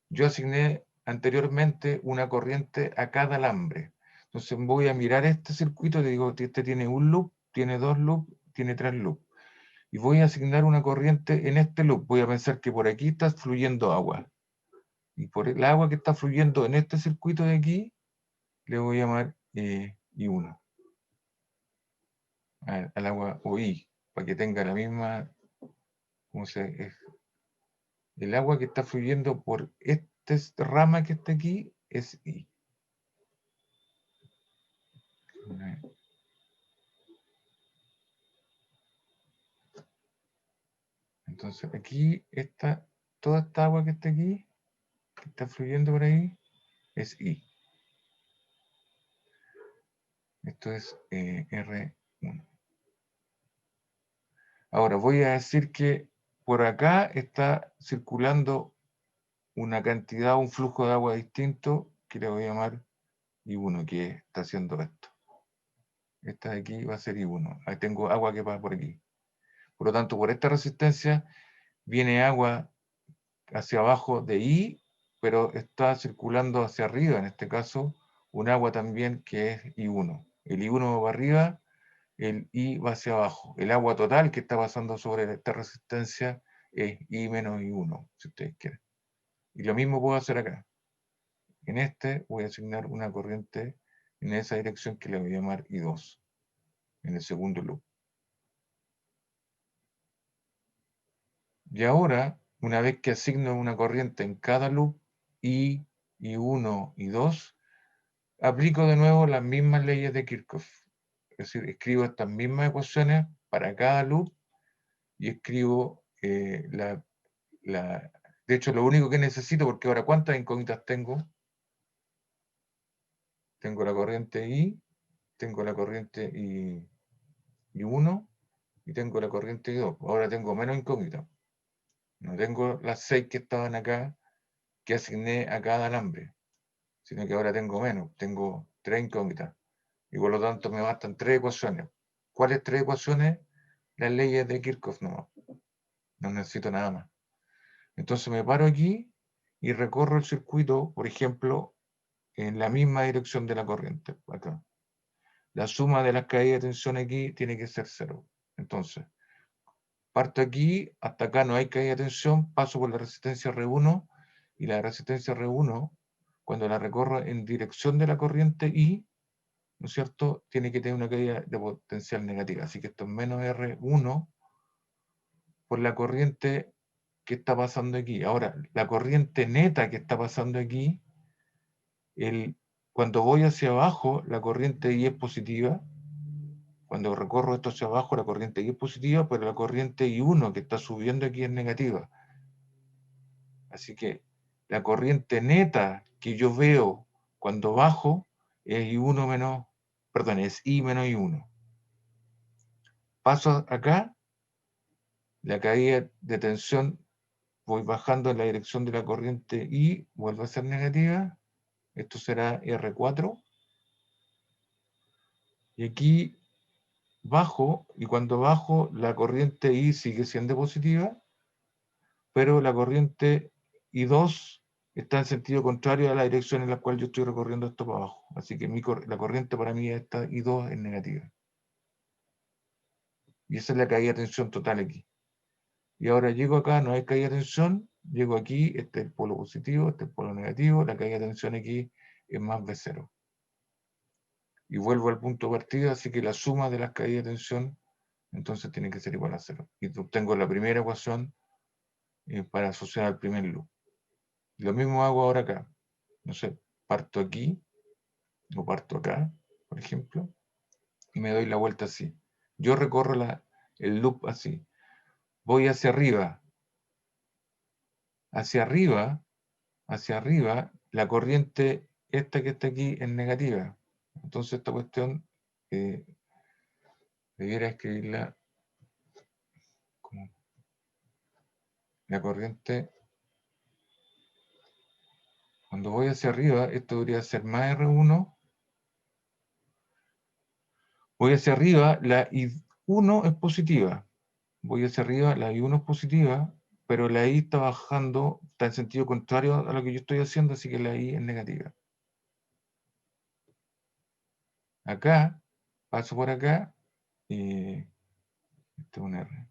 Yo asigné anteriormente una corriente a cada alambre. Entonces voy a mirar este circuito y digo, este tiene un loop, tiene 2 loops, tiene 3 loops. Y voy a asignar una corriente en este loop. Voy a pensar que por aquí está fluyendo agua. Y por el agua que está fluyendo en este circuito de aquí, le voy a llamar I1. Al agua o I, para que tenga la misma, el agua que está fluyendo por esta rama que está aquí es I. Entonces aquí está, toda esta agua que está aquí, que está fluyendo por ahí, es I. Esto es R1. Ahora voy a decir que por acá está circulando una cantidad, un flujo de agua distinto, que le voy a llamar I1, que está haciendo esto. Esta de aquí va a ser I1. Ahí tengo agua que pasa por aquí. Por lo tanto, por esta resistencia viene agua hacia abajo de I, pero está circulando hacia arriba, en este caso, un agua también que es I1. El I1 va arriba, el I va hacia abajo. El agua total que está pasando sobre esta resistencia es I menos I1, si ustedes quieren. Y lo mismo puedo hacer acá. En este voy a asignar una corriente en esa dirección que le voy a llamar I2, en el segundo loop. Y ahora, una vez que asigno una corriente en cada loop, I, I1 y 2, aplico de nuevo las mismas leyes de Kirchhoff. Es decir, escribo estas mismas ecuaciones para cada loop y escribo de hecho, lo único que necesito, porque ahora, ¿cuántas incógnitas tengo? Tengo la corriente I, tengo la corriente I1 y tengo la corriente I2. Ahora tengo menos incógnitas. No tengo las 6 que estaban acá, que asigné a cada alambre, sino que ahora tengo menos. Tengo 3 incógnitas. Y por lo tanto me bastan 3 ecuaciones. ¿Cuáles 3 ecuaciones? Las leyes de Kirchhoff nomás. No necesito nada más. Entonces me paro aquí y recorro el circuito, por ejemplo, en la misma dirección de la corriente, acá. La suma de las caídas de tensión aquí tiene que ser 0. Entonces, parto aquí, hasta acá no hay caída de tensión, paso por la resistencia R1, y la resistencia R1, cuando la recorro en dirección de la corriente I, ¿no es cierto?, tiene que tener una caída de potencial negativa. Así que esto es menos R1 por la corriente que está pasando aquí. Ahora, la corriente neta que está pasando aquí, cuando voy hacia abajo, la corriente I es positiva. Cuando recorro esto hacia abajo, la corriente I es positiva, pero la corriente I1 que está subiendo aquí es negativa. Así que la corriente neta que yo veo cuando bajo es I1 menos, perdón, es I menos I1. Paso acá, la caída de tensión, voy bajando en la dirección de la corriente I, vuelve a ser negativa. Esto será R4. Y aquí bajo, y cuando bajo, la corriente I sigue siendo positiva, pero la corriente I2 está en sentido contrario a la dirección en la cual yo estoy recorriendo esto para abajo. Así que la corriente para mí, esta I2, es negativa. Y esa es la caída de tensión total aquí. Y ahora llego acá, no hay caída de tensión, llego aquí, este es el polo positivo, este es el polo negativo, la caída de tensión aquí es más V0. Y vuelvo al punto de partida, así que la suma de las caídas de tensión entonces tiene que ser igual a 0. Y obtengo la primera ecuación para asociar al primer loop. Lo mismo hago ahora acá. No sé, parto aquí, o parto acá, por ejemplo, y me doy la vuelta así. Yo recorro el loop así. Voy hacia arriba. Hacia arriba, la corriente esta que está aquí es negativa. Entonces esta cuestión debiera escribirla como la corriente. Cuando voy hacia arriba, esto debería ser más R1. Voy hacia arriba, la I1 es positiva. Voy hacia arriba, la I1 es positiva, pero la I está bajando, está en sentido contrario a lo que yo estoy haciendo, así que la I es negativa. Acá, paso por acá, este es un R.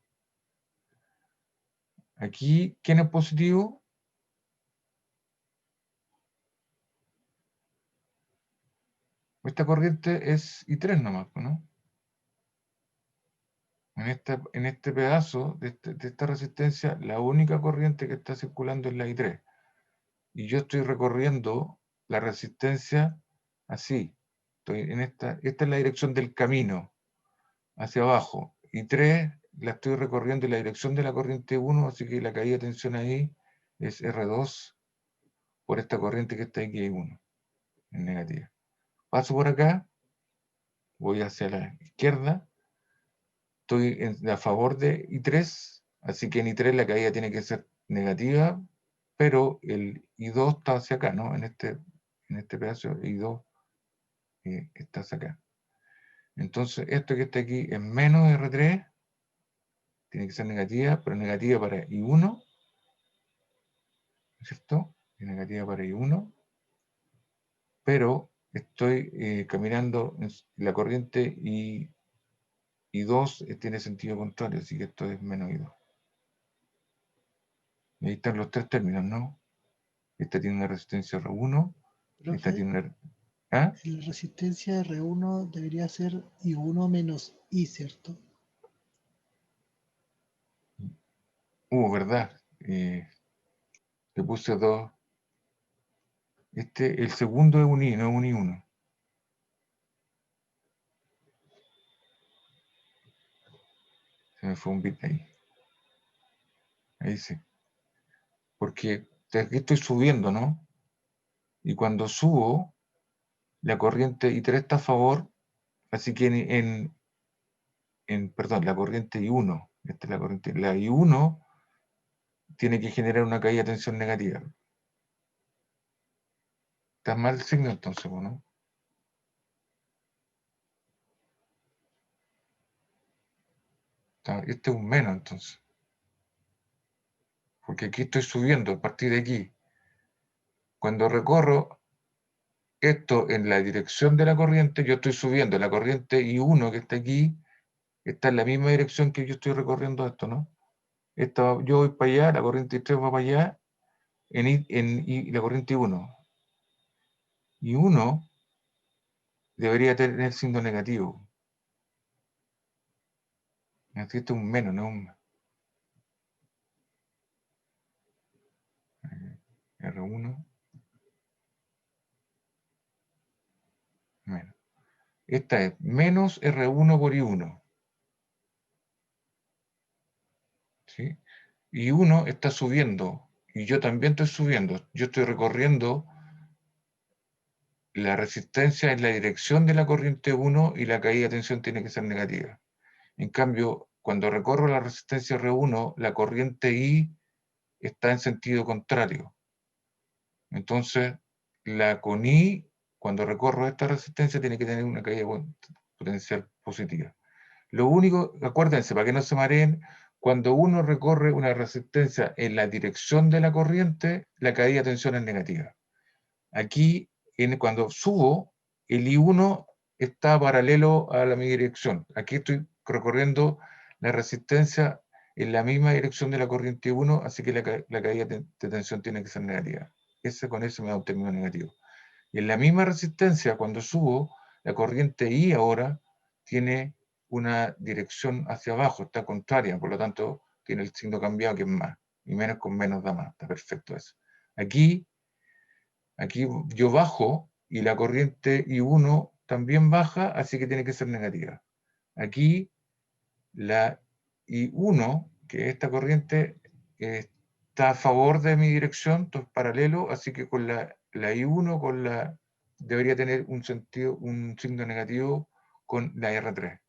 Aquí, ¿quién es positivo? Esta corriente es I3 nomás, ¿no? En este pedazo de esta resistencia, la única corriente que está circulando es la I3. Y yo estoy recorriendo la resistencia así. Esta es la dirección del camino, hacia abajo. Y 3 la estoy recorriendo en la dirección de la corriente 1, así que la caída de tensión ahí es R2 por esta corriente que está aquí, 1, en negativa. Paso por acá, voy hacia la izquierda, estoy a favor de I3, así que en I3 la caída tiene que ser negativa, pero el I2 está hacia acá, ¿no? En este pedazo, I2 está hacia acá. Entonces, esto que está aquí es menos R3, tiene que ser negativa, pero negativa para I1, ¿cierto? Es negativa para I1, pero estoy caminando en la corriente I2 tiene sentido contrario, así que esto es menos I2. Y ahí están los tres términos, ¿no? Esta tiene una resistencia R1, esta Profe, tiene una... ¿Ah? la resistencia R1 debería ser I1 menos I, ¿cierto? ¿Verdad? Le puse 2. El segundo es un I, no es un I1. Se me fue un bit ahí. Ahí sí. Porque aquí estoy subiendo, ¿no? Y cuando subo, la corriente I3 está a favor, así que perdón, la corriente I1, esta es la corriente, la I1 tiene que generar una caída de tensión negativa. Está mal el signo entonces, ¿no? Este es un menos entonces. Porque aquí estoy subiendo a partir de aquí. Cuando recorro esto en la dirección de la corriente, yo estoy subiendo la corriente I1 que está aquí, está en la misma dirección que yo estoy recorriendo esto, ¿no? Yo voy para allá, la corriente I3 va para allá, la corriente I1. I1 debería tener signo negativo. Así esto es un menos, no un R1 menos. Esta es menos R1 por I1. ¿Sí? I1 está subiendo y yo también estoy subiendo. Yo estoy recorriendo la resistencia en la dirección de la corriente 1 y la caída de tensión tiene que ser negativa. En cambio, cuando recorro la resistencia R1, la corriente I está en sentido contrario. Entonces, la con I, cuando recorro esta resistencia, tiene que tener una caída potencial positiva. Lo único, acuérdense, para que no se mareen, cuando uno recorre una resistencia en la dirección de la corriente, la caída de tensión es negativa. Aquí, cuando subo, el I1 está paralelo a mi dirección. Aquí estoy recorriendo la resistencia en la misma dirección de la corriente I1, así que la caída de tensión tiene que ser negativa. Con eso me da un término negativo. Y en la misma resistencia, cuando subo, la corriente I ahora tiene una dirección hacia abajo, está contraria, por lo tanto tiene el signo cambiado que es más, y menos con menos da más, está perfecto eso. Aquí yo bajo y la corriente I1 también baja, así que tiene que ser negativa. Aquí la I1, que esta corriente está a favor de mi dirección, esto es paralelo, así que con la I1 debería tener un signo negativo con la R3.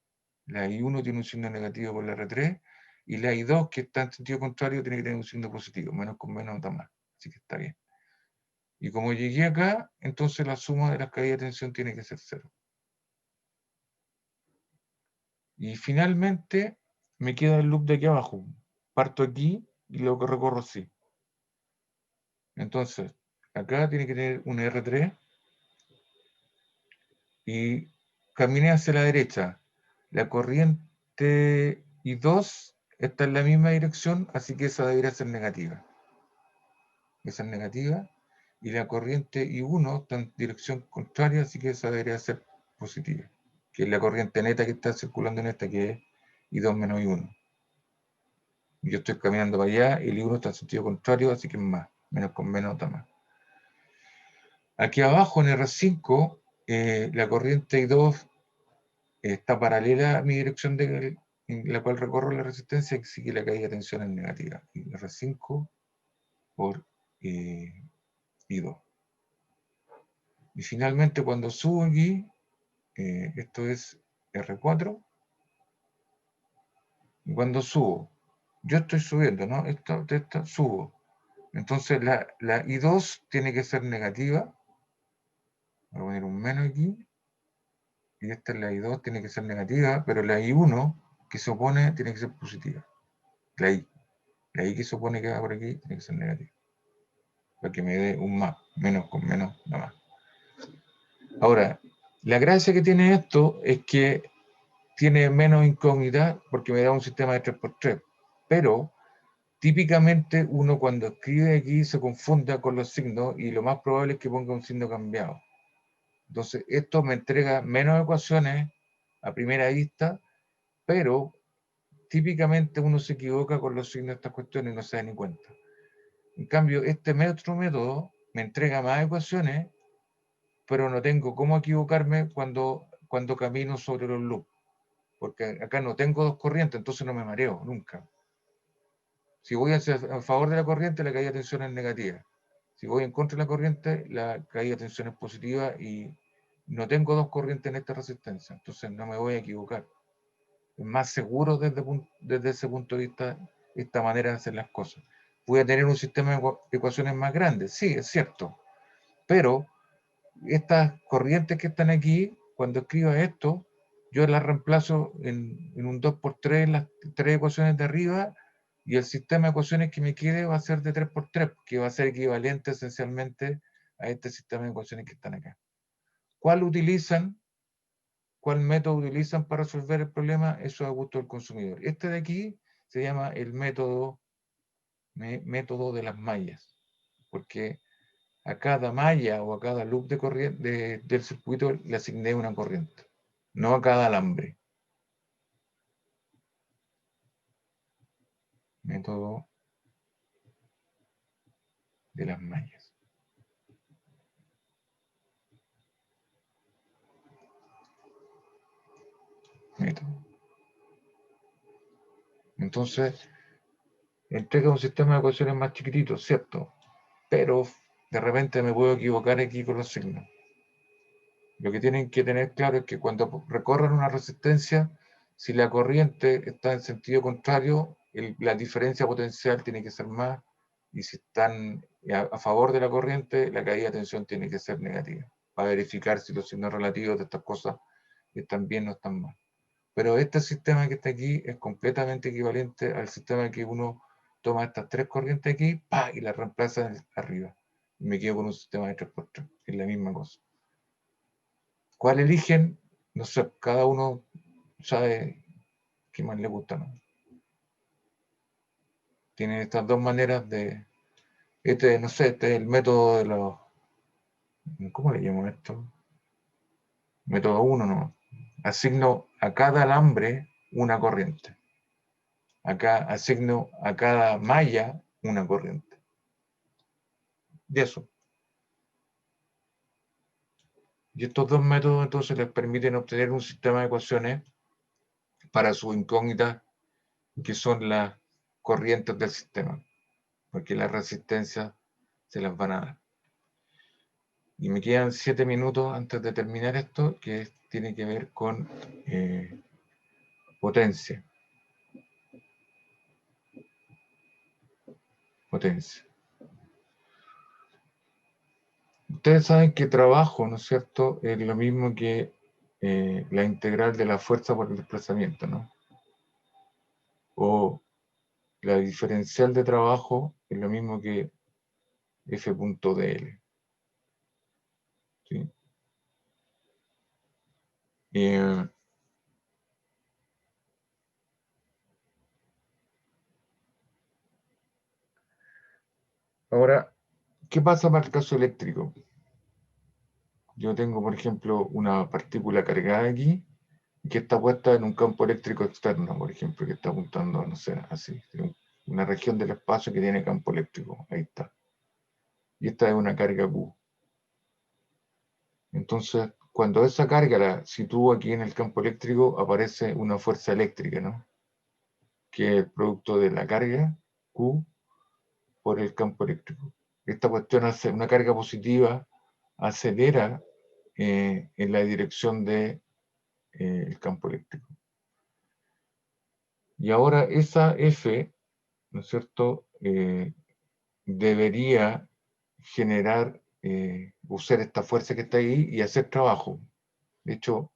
La I1 tiene un signo negativo con la R3 y la I2, que está en sentido contrario, tiene que tener un signo positivo, menos con menos da más, así que está bien. Y como llegué acá, entonces la suma de las caídas de tensión tiene que ser 0. Y finalmente me queda el loop de aquí abajo. Parto aquí y luego recorro así. Entonces, acá tiene que tener un R3 y caminé hacia la derecha. La corriente I2 está en la misma dirección, así que esa debería ser negativa. Esa es negativa. Y la corriente I1 está en dirección contraria, así que esa debería ser positiva. Que es la corriente neta que está circulando en esta, que es I2 menos I1. Yo estoy caminando para allá, el I1 está en sentido contrario, así que es más. Menos con menos da más. Aquí abajo en R5, la corriente I2 está paralela a mi dirección en la cual recorro la resistencia, así que la caída de tensión es negativa. Y R5 por I2. Y finalmente cuando subo aquí, esto es R4, y cuando subo, yo estoy subiendo, ¿no? Subo. Entonces la I2 tiene que ser negativa. Voy a poner un menos aquí. Y esta es la I2, tiene que ser negativa, pero la I1 que se opone tiene que ser positiva. La I que se opone que va por aquí tiene que ser negativa. Para que me dé un más, menos con menos, nada más. Ahora, la gracia que tiene esto es que tiene menos incógnita porque me da un sistema de 3×3. Pero típicamente uno cuando escribe aquí se confunda con los signos y lo más probable es que ponga un signo cambiado. Entonces, esto me entrega menos ecuaciones a primera vista, pero típicamente uno se equivoca con los signos de estas cuestiones y no se da ni cuenta. En cambio, este otro método me entrega más ecuaciones, pero no tengo cómo equivocarme cuando camino sobre los loops. Porque acá no tengo dos corrientes, entonces no me mareo nunca. Si voy a favor de la corriente, la caída de tensión es negativa. Si voy en contra de la corriente, la caída de tensión es positiva y no tengo dos corrientes en esta resistencia, entonces no me voy a equivocar. Es más seguro desde ese punto de vista esta manera de hacer las cosas. Voy a tener un sistema de ecuaciones más grande, sí, es cierto, pero estas corrientes que están aquí, cuando escriba esto, yo las reemplazo en un 2×3 en las tres ecuaciones de arriba y el sistema de ecuaciones que me quede va a ser de 3×3, que va a ser equivalente esencialmente a este sistema de ecuaciones que están acá. ¿Cuál método utilizan para resolver el problema? Eso es a gusto del consumidor. Este de aquí se llama el método de las mallas, porque a cada malla o a cada loop de corriente del circuito le asigné una corriente, no a cada alambre. Método de las mallas. Método. Entonces, entrega un sistema de ecuaciones más chiquitito, ¿cierto? Pero de repente me puedo equivocar aquí con los signos. Lo que tienen que tener claro es que cuando recorran una resistencia, si la corriente está en sentido contrario, la diferencia potencial tiene que ser más, y si están a favor de la corriente, la caída de tensión tiene que ser negativa, para verificar si los signos relativos de estas cosas están bien o están mal. Pero este sistema que está aquí es completamente equivalente al sistema que uno toma estas tres corrientes aquí, ¡pah!, y las reemplaza arriba. Y me quedo con un sistema de 3×3, que es la misma cosa. ¿Cuál eligen? No sé, cada uno sabe qué más le gusta, ¿no? Tienen estas dos maneras de... no sé, este es el método de los... ¿Cómo le llamo esto? Método 1, ¿no? Asigno a cada alambre una corriente. Acá asigno a cada malla una corriente. De eso. Y estos dos métodos entonces les permiten obtener un sistema de ecuaciones para sus incógnitas, que son las corrientes del sistema, porque las resistencias se las van a dar. Y me quedan 7 minutos antes de terminar esto, que tiene que ver con potencia. Potencia. Ustedes saben que trabajo, ¿no es cierto?, es lo mismo que la integral de la fuerza por el desplazamiento, ¿no? O la diferencial de trabajo es lo mismo que F.dl. ¿Sí? Ahora, ¿qué pasa para el caso eléctrico? Yo tengo, por ejemplo, una partícula cargada aquí, que está puesta en un campo eléctrico externo, por ejemplo, que está apuntando, no sé, así, una región del espacio que tiene campo eléctrico, ahí está. Y esta es una carga Q. Entonces, cuando esa carga la sitúo aquí en el campo eléctrico, aparece una fuerza eléctrica, ¿no? Que es el producto de la carga Q por el campo eléctrico. Esta cuestión hace una carga positiva, acelera en la dirección del campo eléctrico. Y ahora esa F, ¿no es cierto?, debería generar, usar esta fuerza que está ahí y hacer trabajo. De hecho,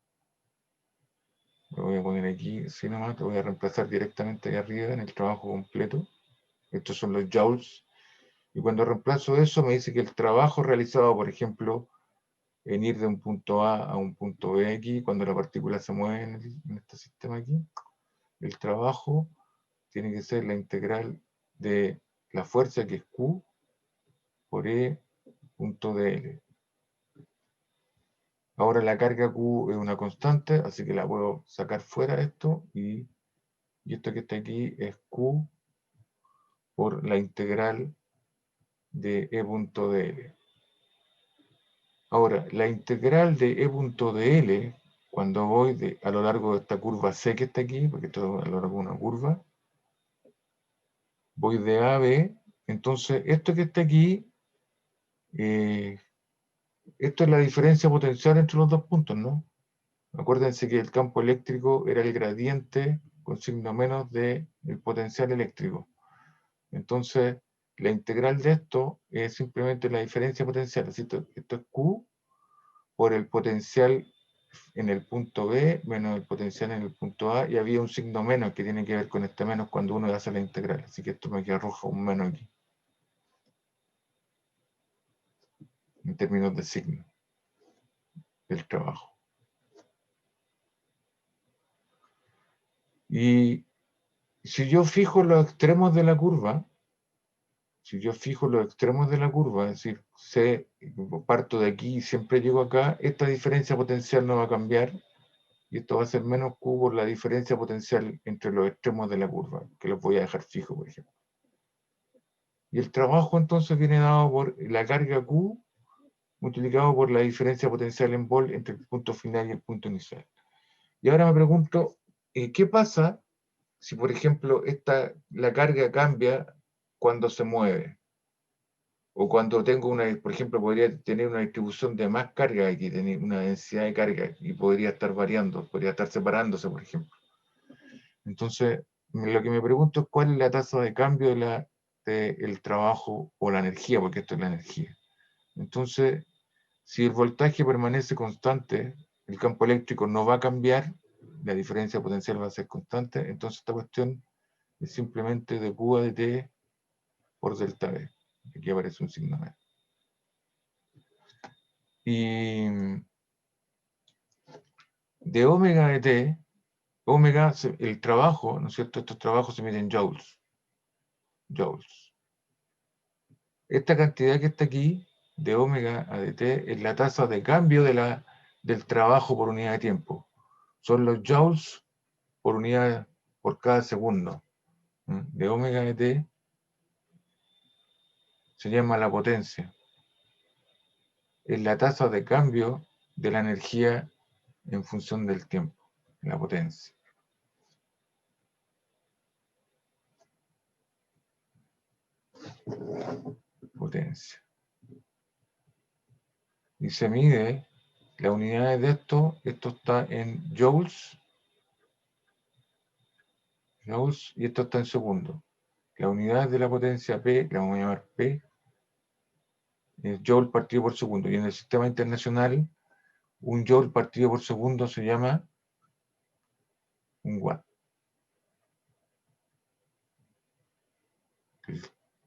lo voy a poner aquí, así nomás, lo voy a reemplazar directamente ahí arriba en el trabajo completo. Estos son los joules. Y cuando reemplazo eso, me dice que el trabajo realizado, por ejemplo, en ir de un punto A a un punto B aquí, cuando la partícula se mueve en este sistema aquí, el trabajo tiene que ser la integral de la fuerza, que es Q, por E punto dl. Ahora la carga Q es una constante, así que la puedo sacar fuera esto, y esto que está aquí es Q por la integral de E punto dl. Ahora, la integral de E punto dl, cuando voy a lo largo de esta curva C que está aquí, porque esto es a lo largo de una curva, voy de A a B, entonces esto que está aquí, esto es la diferencia potencial entre los dos puntos, ¿no? Acuérdense que el campo eléctrico era el gradiente con signo menos del potencial eléctrico. Entonces, la integral de esto es simplemente la diferencia potencial. Esto es Q por el potencial en el punto B menos el potencial en el punto A, y había un signo menos que tiene que ver con este menos cuando uno hace la integral. Así que esto me queda rojo un menos aquí, en términos de signo del trabajo. Y si yo fijo los extremos de la curva, es decir, parto de aquí y siempre llego acá, esta diferencia potencial no va a cambiar, y esto va a ser menos Q por la diferencia potencial entre los extremos de la curva, que los voy a dejar fijo, por ejemplo. Y el trabajo entonces viene dado por la carga Q multiplicado por la diferencia potencial en volt entre el punto final y el punto inicial. Y ahora me pregunto, ¿qué pasa si, por ejemplo, la carga cambia cuando se mueve? O cuando tengo por ejemplo, podría tener una distribución de más carga aquí, tener una densidad de carga, y podría estar variando, podría estar separándose, por ejemplo. Entonces, lo que me pregunto es cuál es la tasa de cambio del trabajo o la energía, porque esto es la energía. Entonces, si el voltaje permanece constante, el campo eléctrico no va a cambiar, la diferencia potencial va a ser constante, entonces esta cuestión es simplemente de Q de T por delta V. Aquí aparece un signo menos. Y de omega de T, omega, el trabajo, ¿no es cierto? Estos trabajos se miden en joules. Esta cantidad que está aquí, de omega a de T, es la tasa de cambio del trabajo por unidad de tiempo. Son los joules por unidad, por cada segundo. De omega de T se llama la potencia. Es la tasa de cambio de la energía en función del tiempo, la potencia. Potencia. Y se mide las unidades de esto está en joules, y esto está en segundos. Las unidades de la potencia P, la vamos a llamar P, es joule partido por segundo. Y en el sistema internacional, un joule partido por segundo se llama un watt.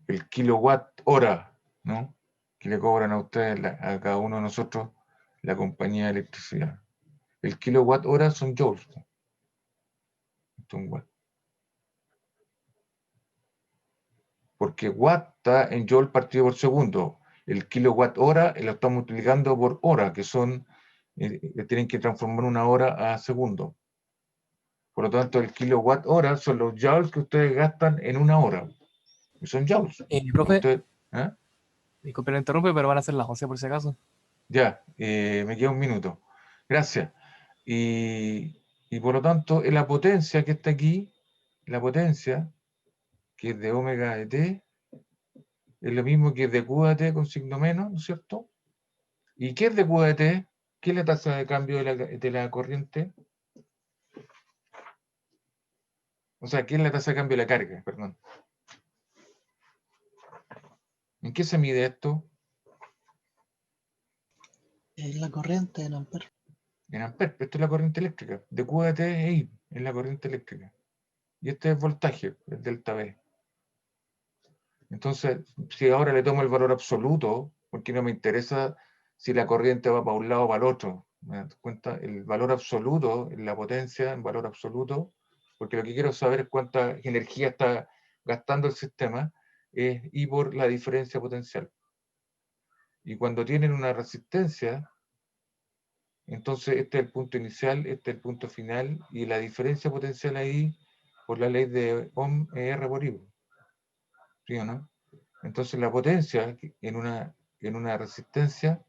El kilowatt hora, ¿no? Que le cobran a ustedes, a cada uno de nosotros, la compañía de electricidad. El kilowatt hora son joules. Esto es un watt. Porque watt está en joule partido por segundo. El kilowatt hora lo estamos multiplicando por hora, que son, tienen que transformar una hora a segundo. Por lo tanto, el kilowatt hora son los joules que ustedes gastan en una hora. Y son joules. Profe, disculpe, lo interrumpe, pero van a ser las 11 por si acaso. Ya, me queda un minuto. Gracias. Y por lo tanto, la potencia que está aquí, la potencia, que es de omega de T, es lo mismo que de Q de T con signo menos, ¿no es cierto? ¿Y qué es de Q de T? ¿Qué es la tasa de cambio de la corriente? O sea, ¿qué es la tasa de cambio de la carga? Perdón. ¿En qué se mide esto? Es la corriente en amperes. En amperes. Esto es la corriente eléctrica. De Q a T e I es la corriente eléctrica. Y este es voltaje, el delta V. Entonces, si ahora le tomo el valor absoluto, porque no me interesa si la corriente va para un lado o para el otro, ¿me das cuenta? El valor absoluto, la potencia en valor absoluto, porque lo que quiero saber es cuánta energía está gastando el sistema, es I por la diferencia potencial. Y cuando tienen una resistencia, entonces este es el punto inicial, este es el punto final, y la diferencia potencial ahí, por la ley de Ohm, es R por I. ¿Sí o no? Entonces la potencia en una resistencia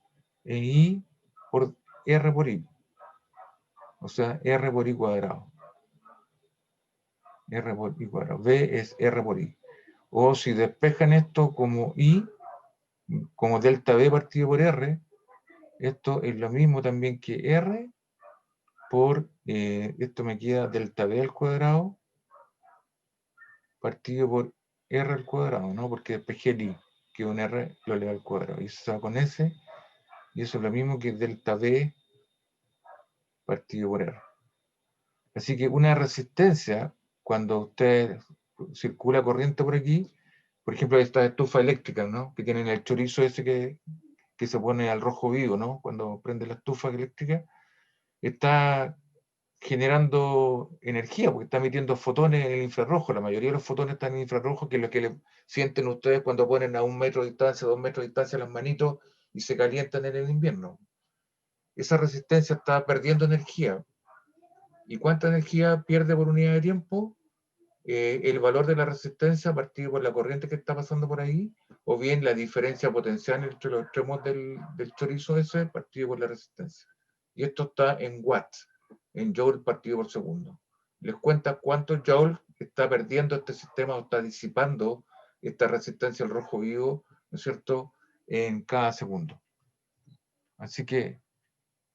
es I por R por I. O sea, R por I cuadrado. R por I cuadrado. V es R por I. O si despejan esto como I, como delta V partido por R, esto es lo mismo también que R por, esto me queda delta V al cuadrado partido por R al cuadrado, ¿no? Porque despejé el I, que un R lo eleva al cuadrado. Y eso se va con S, y eso es lo mismo que delta V partido por R. Así que una resistencia, cuando usted circula corriente por aquí, por ejemplo, estas estufas eléctricas, ¿no? Que tienen el chorizo ese que se pone al rojo vivo, ¿no? Cuando prende la estufa eléctrica, está generando energía, porque está emitiendo fotones en el infrarrojo. La mayoría de los fotones están en infrarrojo, que es lo que le sienten ustedes cuando ponen a 1 metro de distancia, 2 metros de distancia las manitos y se calientan en el invierno. Esa resistencia está perdiendo energía. ¿Y cuánta energía pierde por unidad de tiempo? El valor de la resistencia partido por la corriente que está pasando por ahí, o bien la diferencia potencial entre los extremos del chorizo ese partido por la resistencia. Y esto está en watts, en joule partido por segundo. Les cuenta cuántos joules está perdiendo este sistema o está disipando esta resistencia al rojo vivo, ¿no es cierto?, en cada segundo. Así que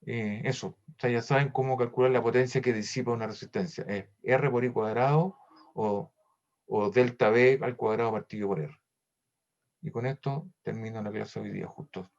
eso, o sea, ya saben cómo calcular la potencia que disipa una resistencia. Es R por I cuadrado o delta V al cuadrado partido por R. Y con esto termino la clase hoy día, justo